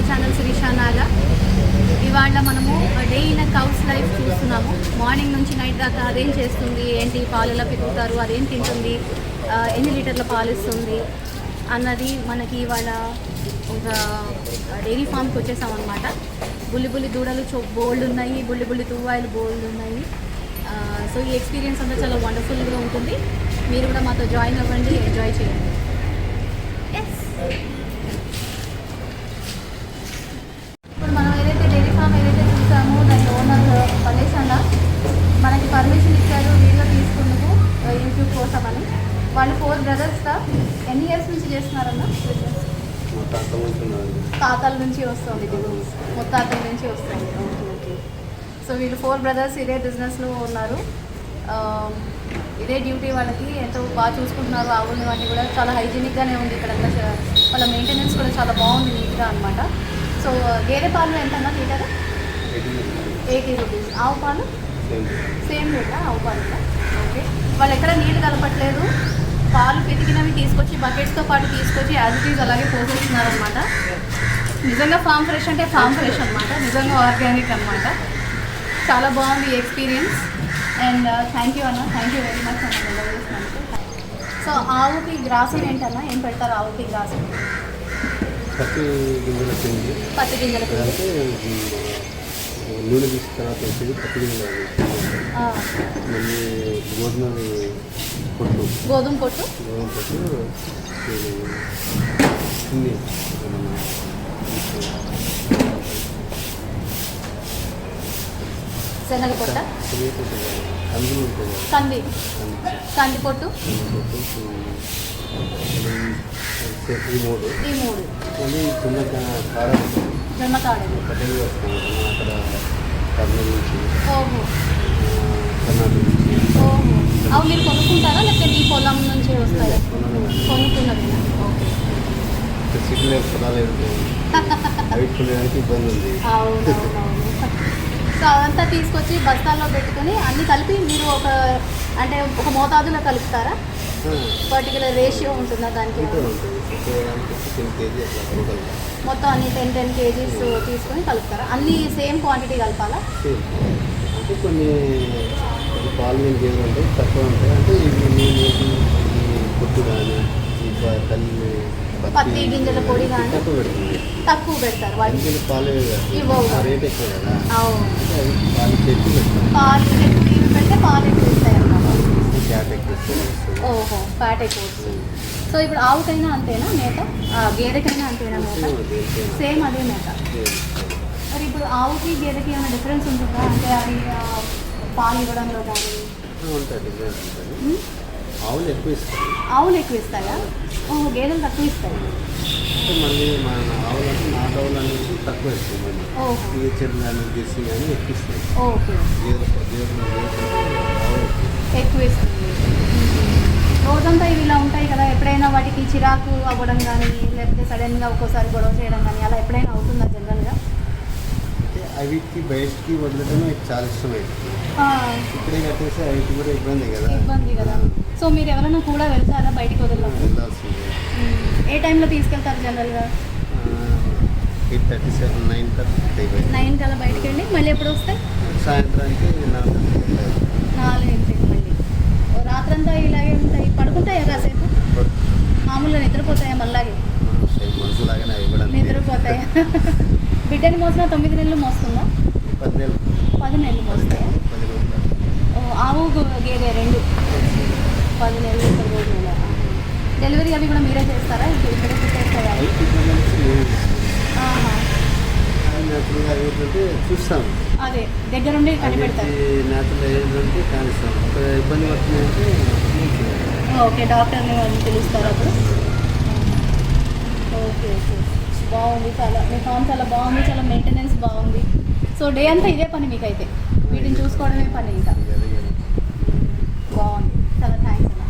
Channel Sirisha Naga. ఇవాళ మనము day in cows life చూస్తున్నాము. మార్నింగ్ నుంచి నైట్ దాకా అదేం చేస్తుంది, ఏంటి పాలు ఎలా పితుకుతారు, అదేం తింటుంది, ఎన్ని లీటర్ల పాలు ఇస్తుంది అన్నది మనకి ఇవాళ ఒక డైరీ ఫామ్కి వచ్చేసామన్నమాట. బుల్లి దూడలు బోల్డ్ ఉన్నాయి, బుల్లి తువ్వాయిలు బోల్డ్ ఉన్నాయి. సో ఈ ఎక్స్పీరియన్స్ అంతా చాలా వండర్ఫుల్గా ఉంటుంది. మీరు కూడా మాతో జాయిన్ అవ్వండి, ఎంజాయ్ చేయండి. ఇప్పుడు మనం ఏదైతే డైరీ ఫామ్ ఏదైతే చూసామో దాని ఓనర్ పలేష్ అన్న మనకి పర్మిషన్ ఇచ్చారు వీడియో తీసుకుందుకు యూట్యూబ్ కోసం అని. వాళ్ళు 4 brothers. ఎన్ని ఇయర్స్ నుంచి చేస్తున్నారన్న? తాతల నుంచి వస్తుంది, ముత్తాతల నుంచి వస్తుంది. ఓకే. సో వీళ్ళు 4 brothers ఇదే బిజినెస్లో ఉన్నారు. ఇదే డ్యూటీ వాళ్ళకి. ఎంతో బాగా చూసుకుంటున్నారు. ఆవుల్ని వాటిని కూడా చాలా హైజీనిక్గానే ఉంది ఇక్కడ. వాళ్ళ మెయింటెనెన్స్ కూడా చాలా బాగుంది, నీట్గా అనమాట. సో గేదె పాలు ఎంతన్నా లీటర్? 80 రూపీస్. ఆవు పాలు సేమ్ రేటా? ఆవు పాలు ఓకే. వాళ్ళు ఎక్కడ నీళ్ళు కలపట్లేదు. పాలు పితికినవి తీసుకొచ్చి బకెట్స్తో పాటు తీసుకొచ్చి యాజ్ ఇట్ ఈజ్ అలాగే పోసేస్తున్నారు అనమాట. నిజంగా ఫామ్ ఫ్రెష్ అంటే ఫామ్ ఫ్రెష్ అనమాట, నిజంగా ఆర్గానిక్ అనమాట. చాలా బాగుంది ఎక్స్పీరియన్స్. అండ్ థ్యాంక్ యూ అన్న, థ్యాంక్ యూ వెరీ మచ్ అన్న డెలివరీ చేసినందుకు. సో ఆవుకి గ్రాసం ఏంటన్నా, ఏం పెడతారు ఆవుకి గ్రాసం? పత్తి గింజల పిండి. నూనె తీసిన తర్వాత వచ్చేది పత్తి గింజలు, మళ్ళీ గోధుమ పొట్టు చిన్ని శనగ పొట్ట, కంది పొట్టు, ఈ మూడు మళ్ళీ జొన్న కాడలు పట్టెలు వస్తాయి అక్కడ కర్నూలు నుంచి, ఓహో కర్ణాటక నుంచి. ఓహో అవి మీరు కొనుక్కుంటారా లేకపోతే మీ పొలం నుంచి వస్తారా? కొనుక్కున్నది. ఓకే. సిటీలో పొలాలు ఇబ్బంది ఉంది. అవునవునవును. సో అదంతా తీసుకొచ్చి బస్తాల్లో పెట్టుకొని అన్నీ కలిపి మీరు ఒక మోతాదులో కలుపుతారా? పర్టికులర్ రేషియో ఉంటుందా దానికి? మొత్తం అన్ని 10 kgs తీసుకొని కలుపుతారా? అన్నీ సేమ్ క్వాంటిటీ కలపాలా? అంటే కొన్ని పాలు నేను గేదెలు ఉంటాయి, తక్కువ ఉంటాయి. అంటే ఇవి పొట్టు కానీ తల్లి పత్తి గింజల పొడి కానీ తక్కువ పెడతారు. వాటికి పాలు రేట్ ఎక్కువ కదా, పాలు ఎక్కువ ఇవి పెడితే పాలు ఎక్కువ ఇస్తాయి అన్నమాట. ఓహో, ఫ్యాట్ ఎక్కువ వస్తుంది. సో ఇప్పుడు ఆవుకైనా అంతేనా మేత, గేదెకైనా అంతేనా మేత? సేమ్ అదే మేత. మరి ఇప్పుడు ఆవుకి గేదెకి ఏమైనా డిఫరెన్స్ ఉంటుందా? అంటే అది పాలు ఇవ్వడంలో కానీ ఆవులు ఎక్కువ ఇస్తాయా? ఓహో, గేదెలు తక్కువ ఇస్తాయి. మళ్ళీ మన ఆవులు అంటే నాటు ఆవులు అనేది తక్కువ ఇస్తాయి. మళ్ళీ చెరువు కానీ దేశీ కానీ ఎక్కువ ఇస్తాయి. ఓకే, ఎక్కువ ఇస్తుంది. రోజంతా ఇవి ఇలా ఉంటాయి కదా, ఎప్పుడైనా వాటికి చిరాకు అవ్వడం కానీ లేకపోతే సడన్గా ఒక్కోసారి గొడవ చేయడం కానీ అలా ఎప్పుడైనా అవుతుందా జనరల్గా? అవికి బయటికి వదలడం చాలా ఇష్టం అవుతుంది. ఇక్కడే కట్టేసి అవికి కూడా ఇబ్బంది కదా. సో మీరు ఎవరైనా కూడా వెళ్తారా బయటికి వదలడం? ఏ టైంలో తీసుకెళ్తారు జనరల్గా? 8:37, 9 కల్లా బయటికి వెళ్ళి మళ్ళీ ఎప్పుడు వస్తాయి? సాయంత్రానికి 4 మళ్ళీ. రాత్రంతా ఇలాగే ఉంటాయి, పడుకుంటాయా కాసేపు? మామూలుగా నిద్రపోతాయా? మళ్ళాగే నిద్రపోతాయా? బిడ్డని మోసినా 9 నెలలు మోస్తుందా? 10 నెలలు మోస్తాయా? ఆవు గేదె 2 10 నెలలు 10 రోజులు. డెలివరీ అవి కూడా మీరే చేస్తారా? ఇక్కడే చేస్తారా? చూస్తాం, అదే దగ్గరుండి కనిపెడతారు. ఇబ్బంది పడుతుందంటే ఓకే, డాక్టర్ని వాళ్ళు పిలుస్తారు అప్పుడు. ఓకే. బాగుంది, చాలా మీ ఫామ్ చాలా బాగుంది, చాలా మెయింటెనెన్స్ బాగుంది. సో డే అంతా ఇదే పని మీకైతే, వీటిని చూసుకోవడమే పని. ఇంకా బాగుంది, చాలా థ్యాంక్స్ అన్న.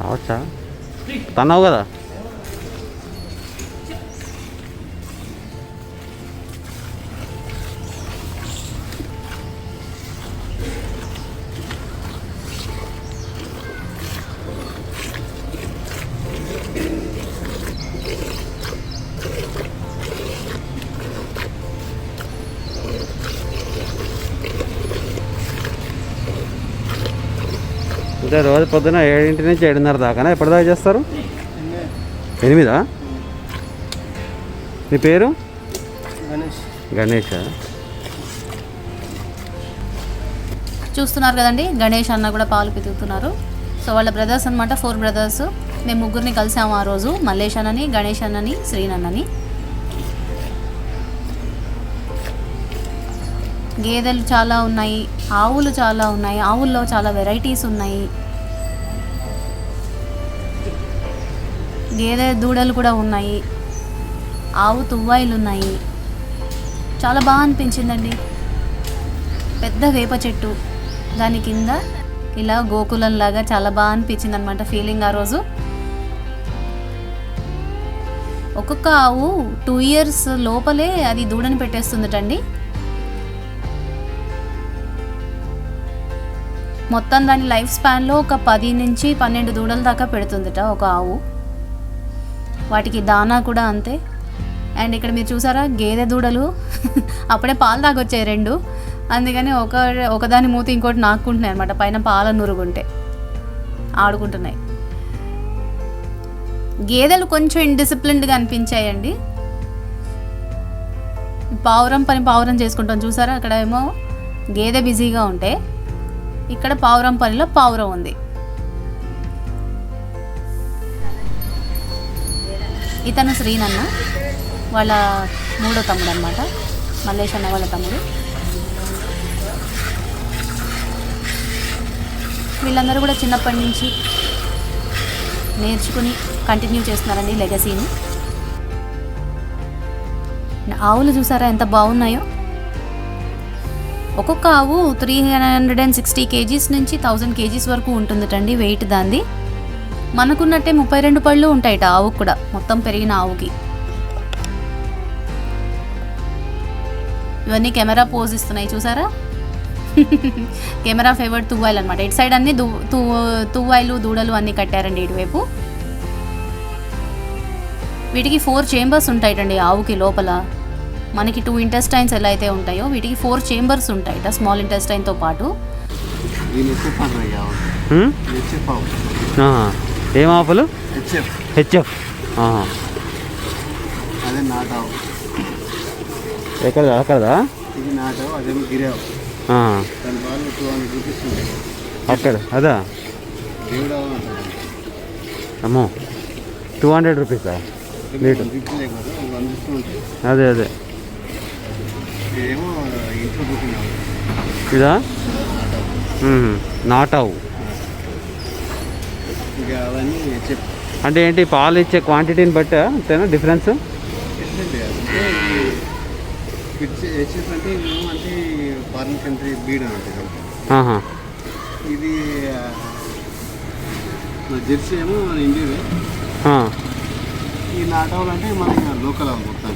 రావచ్చా? తన్నావు కదా. అంటే రోజు పొద్దున 7 నుంచి 7:30 దాకా ఎప్పటిదాకా చేస్తారు? 8. మీ పేరు? గణేష్. చూస్తున్నారు కదండి, గణేష్ అన్న కూడా పాలు పితుకుతున్నారు. సో వాళ్ళ బ్రదర్స్ అనమాట, 4 బ్రదర్స్. మేము 3 కలిసాము ఆ రోజు, మల్లేష్ అన్నని, గణేష్ అన్నని, శ్రీనన్నని. గేదెలు చాలా ఉన్నాయి, ఆవులు చాలా ఉన్నాయి, ఆవుల్లో చాలా వెరైటీస్ ఉన్నాయి. గేదె దూడలు కూడా ఉన్నాయి, ఆవు తువ్వాయిలు ఉన్నాయి. చాలా బాగా అనిపించిందండి. పెద్ద వేప చెట్టు, దాని కింద ఇలా గోకులంలాగా చాలా బాగా అనిపించింది అనమాట ఫీలింగ్ ఆ రోజు. ఒక్కొక్క ఆవు 2 years లోపలే అది దూడని పెట్టేస్తుందటండి. మొత్తం దాని లైఫ్ స్పాన్లో ఒక 10 నుంచి 12 దూడల దాకా పెడుతుందట ఒక ఆవు. వాటికి దానా కూడా అంతే. అండ్ ఇక్కడ మీరు చూసారా, గేదె దూడలు అప్పుడే పాలు తాగొచ్చాయి 2. అందుకని ఒకదాని మూతి ఇంకోటి నాక్కుంటున్నాయి అనమాట, పైన పాల నురుగుంటే ఆడుకుంటున్నాయి. గేదెలు కొంచెం ఇండిసిప్లిన్డ్గా అనిపించాయండి. పావురం చేసుకుంటాం చూసారా, అక్కడ ఏమో గేదె బిజీగా ఉంటే ఇక్కడ పావురం పనిలో పావురం ఉంది. ఇతను శ్రీనన్న, వాళ్ళ 3వ తమ్ముడు అనమాట, మల్లేష్ అన్న వాళ్ళ తమ్ముడు. వీళ్ళందరూ కూడా చిన్నప్పటి నుంచి నేర్చుకుని కంటిన్యూ చేస్తున్నారండి లెగసీని. ఆవులు చూసారా ఎంత బాగున్నాయో. ఒక్కొక్క ఆవు 360 kgs నుంచి 1000 kgs వరకు ఉంటుందటండి వెయిట్ దాన్ని. మనకున్నట్టే 32 పళ్ళు ఉంటాయట ఆవుకు కూడా, మొత్తం పెరిగిన ఆవుకి. ఇవన్నీ కెమెరా పోజ్ ఇస్తున్నాయి చూసారా. కెమెరా ఫేవర్డ్ తువ్వాయిలు అనమాట. ఇటు సైడ్ అన్ని తువ్వాయిలు దూడలు అన్నీ కట్టారండి ఇటువైపు. వీటికి 4 chambers ఉంటాయటండి ఆవుకి లోపల. మనకి 2 intestines ఎలా అయితే ఉంటాయో వీటికి 4 chambers ఉంటాయట, స్మాల్ ఇంటెస్టైన్తో పాటు. ఏం ఆవులు? హెచ్ఎఫ్. అదే నాటావు. అక్కడదా? ఇది నాటావు, అదేమో గిరావు. దాని బాగా 200 rupees ఉంటాయి అక్కడ. అదా అమ్మో, 200 rupees లీటర్. అదే ఏమో ఇంట్లో పుట్టినావు. ఇదా నాటావు. ఇక అవన్నీ అంటే ఏంటి, పాలు ఇచ్చే క్వాంటిటీని బట్టి అంతేనా డిఫరెన్స్? హెచ్ఎఫ్ అంటే అంటే ఫారిన్ కంట్రీ బీడ్ అని ఉంటుంది. ఇది జెర్సీ ఏమో మన ఇండియా. ఈ నాటవులు అంటే మనకి లోకల్ అవి మొత్తం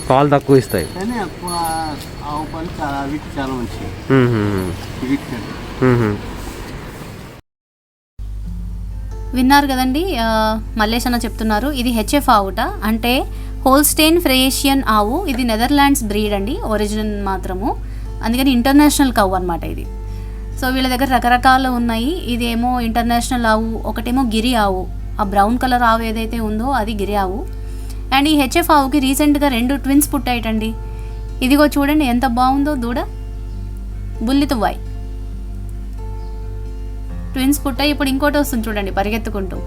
పాలు తక్కువ ఇస్తాయి కానీ ఆవు పాలు చాలా వీటికి చాలా మంచిది. విన్నారు కదండి, మల్లేష్ అన్న చెప్తున్నారు ఇది హెచ్ఎఫ్ ఆవుట, అంటే హోల్స్టైన్ ఫ్రేషియన్ ఆవు. ఇది నెదర్లాండ్స్ బ్రీడ్ అండి, ఒరిజినల్ మాత్రము. అందుకని ఇంటర్నేషనల్ కవ్ అనమాట ఇది. సో వీళ్ళ దగ్గర రకరకాలు ఉన్నాయి. ఇదేమో ఇంటర్నేషనల్ ఆవు, ఒకటేమో గిరి ఆవు. ఆ బ్రౌన్ కలర్ ఆవు ఏదైతే ఉందో అది గిరి ఆవు. అండ్ ఈ హెచ్ఎఫ్ ఆవుకి రీసెంట్గా 2 twins పుట్టాయిటండి. ఇదిగో చూడండి ఎంత బాగుందో దూడ, బుల్లి తువ్వాయి. ట్విన్స్ పుట్టాయి. ఇప్పుడు ఇంకోటి వస్తుంది చూడండి, పరిగెత్తుకుంటూ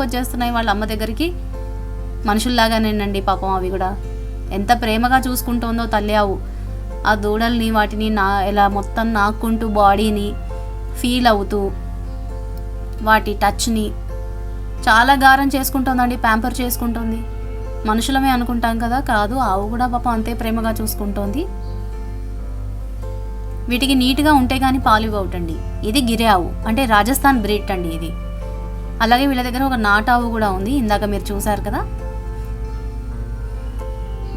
వచ్చేస్తున్నాయి వాళ్ళ అమ్మ దగ్గరికి. మనుషుల్లాగానేనండి పాపం అవి కూడా. ఎంత ప్రేమగా చూసుకుంటుందో తల్లి ఆవు ఆ దూడల్ని, వాటిని ఇలా మొత్తం నాక్కుంటూ బాడీని ఫీల్ అవుతూ వాటి టచ్ని చాలా గారం చేసుకుంటుందండి, ప్యాంపర్ చేసుకుంటుంది. మనుషులమే అనుకుంటాం కదా, కాదు ఆవు కూడా పాపం అంతే ప్రేమగా చూసుకుంటోంది. వీటికి నీట్గా ఉంటే కానీ పాలు ఇవ్వటండి. ఇది గిరి ఆవు, అంటే రాజస్థాన్ బ్రీడ్ అండి ఇది. అలాగే వీళ్ళ దగ్గర ఒక నాటావు కూడా ఉంది, ఇందాక మీరు చూసారు కదా.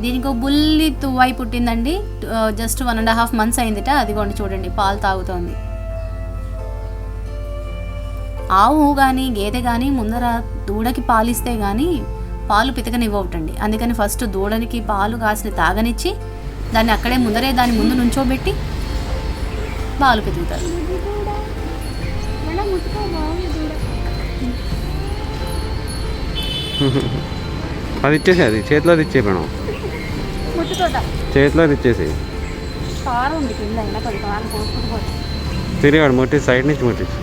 దీనికి ఒక బుల్లి తువ్వాయి పుట్టిందండి, జస్ట్ 1.5 months అయిందిట. అదిగోండి చూడండి పాలు తాగుతోంది. ఆవు కానీ గేదె కానీ ముందర దూడకి పాలిస్తే కానీ పాలు పితకనివ్వటండి. అందుకని ఫస్ట్ దూడనికి పాలు కాసి తాగనిచ్చి దాన్ని అక్కడే ముందరే దాని ముందు నుంచోబెట్టి పాలు పితుకుతారు. అది ఇచ్చేసి, అది చేతిలో ఇచ్చే మేడం, చేతిలో ఇచ్చేసి తిరిగాడు ముట్టి సైడ్ నుంచి ముట్టించి.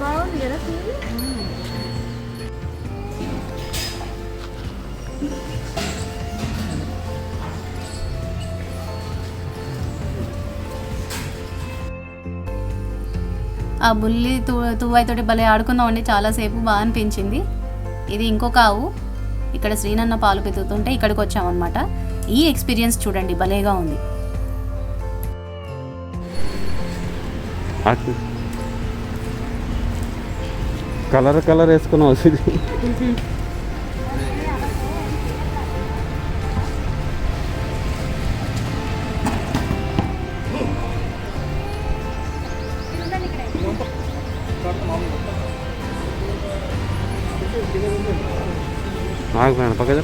బాగుంది కదా. ఆ బుల్లి తువ్వాయితోటి భలే ఆడుకున్నామండి చాలాసేపు, బాగా అనిపించింది. ఇది ఇంకొక ఆవు. ఇక్కడ శ్రీనన్న పాలు పితుకుతుంటే ఇక్కడికి వచ్చామన్నమాట. ఈ ఎక్స్పీరియన్స్ చూడండి, భలేగా ఉంది. కలర్ కలర్ వేసుకున్నావు సిరి. నాకు మేడం పక్కన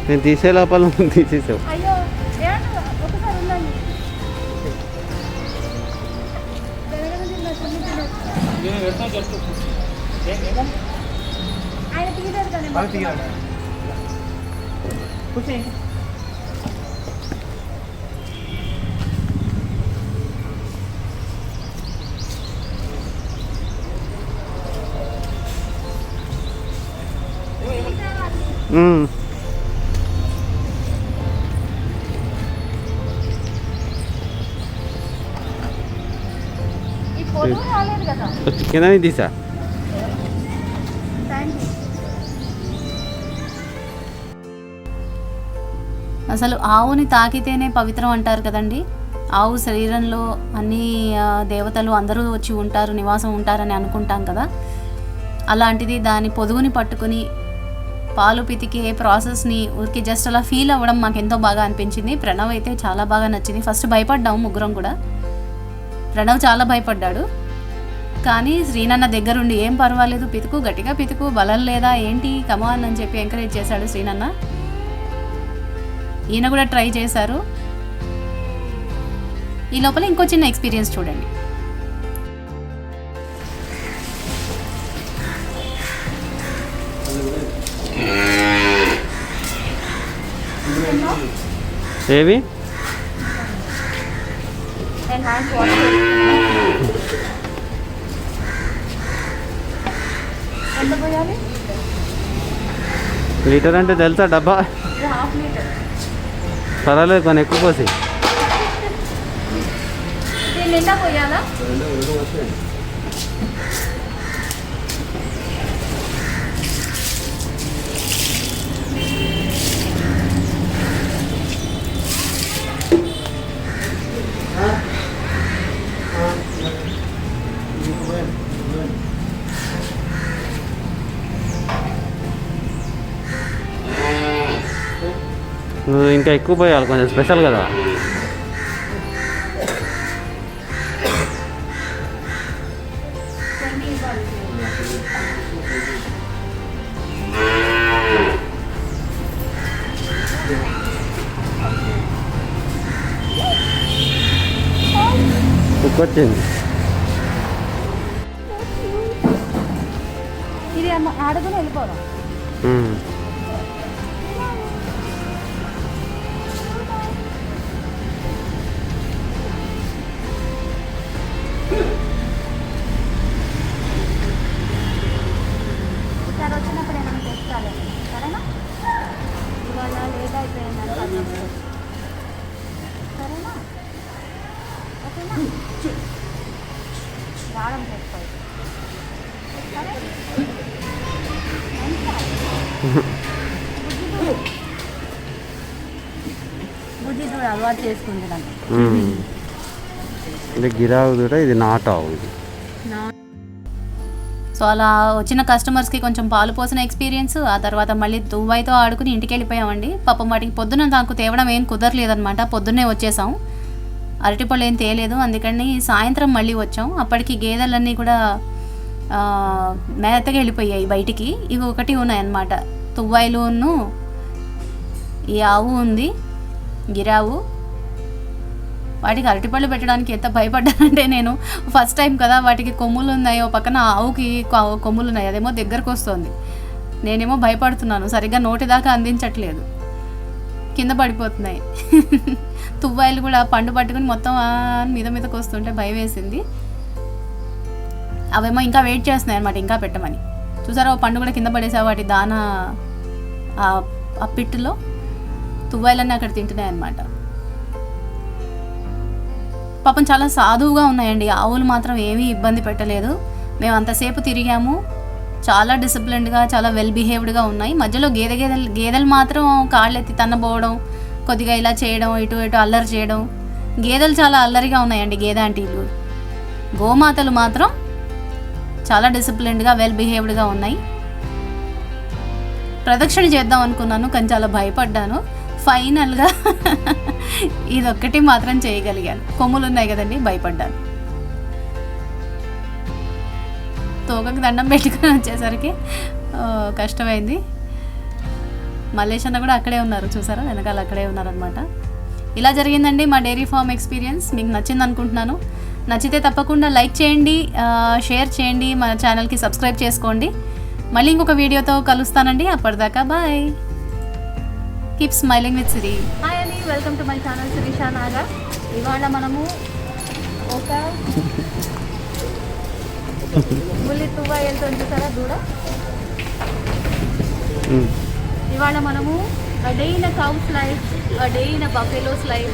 నేను తీసే లోపల తీసేసావు. కింద తీసా. అసలు ఆవుని తాకితేనే పవిత్రం అంటారు కదండి. ఆవు శరీరంలో అన్ని దేవతలు అందరూ వచ్చి ఉంటారు, నివాసం ఉంటారని అనుకుంటాం కదా. అలాంటిది దాని పొదుగుని పట్టుకుని పాలు పితికే ప్రాసెస్ని ఊరికి జస్ట్ అలా ఫీల్ అవ్వడం మాకు ఎంతో బాగా అనిపించింది. ప్రణవ్ అయితే చాలా బాగా నచ్చింది. ఫస్ట్ భయపడ్డాము ముగ్గురం కూడా. ప్రణవ్ చాలా భయపడ్డాడు, కానీ శ్రీనన్న దగ్గరుండి ఏం పర్వాలేదు, పితుకు, గట్టిగా పితుకు, బలం లేదా ఏంటి, కమాన్ అని చెప్పి ఎంకరేజ్ చేశాడు శ్రీనన్న. ఈయన కూడా ట్రై చేశారు. ఈ లోపల ఇంకో చిన్న ఎక్స్పీరియన్స్ చూడండి. ఏవి లీటర్ అంటే తెలుసా? డబ్బా పర్వాలేదు, కొన్ని ఎక్కువ పోసి. నువ్వు ఇంకా ఎక్కువ పోయాలి, కొంచెం స్పెషల్ కదా. కుక్కొచ్చింది. ఇది ఆడుకుని వెళ్ళిపోదాం. వచ్చినప్పుడు ఏమైనా తెస్తాలే, సరేనా? ఇవాళ లేట్ అయిపోయింది, సరేనా? ఓకేనా? రావడం తెస్తాయి, సరే? బుజ్జి చూడు అలవాటు చేసుకుంటుంది. ఇది గిరావు కూడా, ఇది నాటావు. ఇది సో అలా వచ్చిన కస్టమర్స్కి కొంచెం పాలు పోసిన ఎక్స్పీరియన్స్. ఆ తర్వాత మళ్ళీ తువ్వాయితో ఆడుకుని ఇంటికి వెళ్ళిపోయామండి. పాపం వాటికి పొద్దున నాకు తేవడం ఏం కుదరలేదనమాట. పొద్దున్నే వచ్చేసాం, అరటిపళ్ళు ఏం తేలేదు. అందుకని సాయంత్రం మళ్ళీ వచ్చాం. అప్పటికి గేదెలన్నీ కూడా మేతగా వెళ్ళిపోయాయి బయటికి. ఇవి ఒకటి ఉన్నాయన్నమాట, తువ్వాయిలును ఈ ఆవు ఉంది, గిరావు. వాటికి అరటిపళ్ళు పెట్టడానికి ఎంత భయపడ్డానంటే నేను ఫస్ట్ టైం కదా, వాటికి కొమ్ములు ఉన్నాయి, ఓ పక్కన ఆవుకి కొమ్ములు ఉన్నాయి, అదేమో దగ్గరకు వస్తుంది. నేనేమో భయపడుతున్నాను, సరిగ్గా నోటి దాకా అందించట్లేదు, కింద పడిపోతున్నాయి. తువ్వాయిలు కూడా పండు పట్టుకుని మొత్తం మీద మీదకి వస్తుంటే భయం వేసింది. అవేమో ఇంకా వెయిట్ చేస్తున్నాయి అనమాట, ఇంకా పెట్టమని. చూసారా, ఓ పండు కూడా కింద పడేసా. వాటి దానా ఆ పిట్టులో తువ్వాయిలన్నీ అక్కడ తింటున్నాయి అన్నమాట. పాపం చాలా సాధువుగా ఉన్నాయండి. ఆవులు మాత్రం ఏమీ ఇబ్బంది పెట్టలేదు. మేము అంతసేపు తిరిగాము, చాలా డిసిప్లిన్డ్గా, చాలా వెల్ బిహేవ్డ్గా ఉన్నాయి. మధ్యలో గేదెలు మాత్రం కాళ్ళు ఎత్తి తన్నబోవడం, కొద్దిగా ఇలా చేయడం, ఇటు ఇటు అల్లరి చేయడం. గేదెలు చాలా అల్లరిగా ఉన్నాయండి, గేదె ఆంటీలు. గోమాతలు మాత్రం చాలా డిసిప్లిన్డ్గా, వెల్ బిహేవ్డ్గా ఉన్నాయి. ప్రదక్షిణ చేద్దాం అనుకున్నాను, కానీ చాలా భయపడ్డాను. ఫైనల్గా ఇదొక్కటి మాత్రం చేయగలిగాను. కొమ్ములు ఉన్నాయి కదండి, భయపడ్డాను. తోకకి దండం పెట్టుకొని వచ్చేసరికి కష్టమైంది. మల్లేష్ అన్న కూడా అక్కడే ఉన్నారు, చూసారా, వెనకాల అక్కడే ఉన్నారనమాట. ఇలా జరిగిందండి మా డైరీ ఫామ్ ఎక్స్పీరియన్స్. మీకు నచ్చింది అనుకుంటున్నాను. నచ్చితే తప్పకుండా లైక్ చేయండి, షేర్ చేయండి, మన ఛానల్కి సబ్స్క్రైబ్ చేసుకోండి. మళ్ళీ ఇంకొక వీడియోతో కలుస్తానండి. అప్పటిదాకా bye. Keep smiling with Siri. Hi అండి, welcome to my channel Sirisha Naga. ఇవాళ మనము ఒక ముల్లి తువ్వ వెళ్తుంది, చూసారా, దూడ. ఇవాళ మనము a day in a cow's life, a day in a buffalo's life,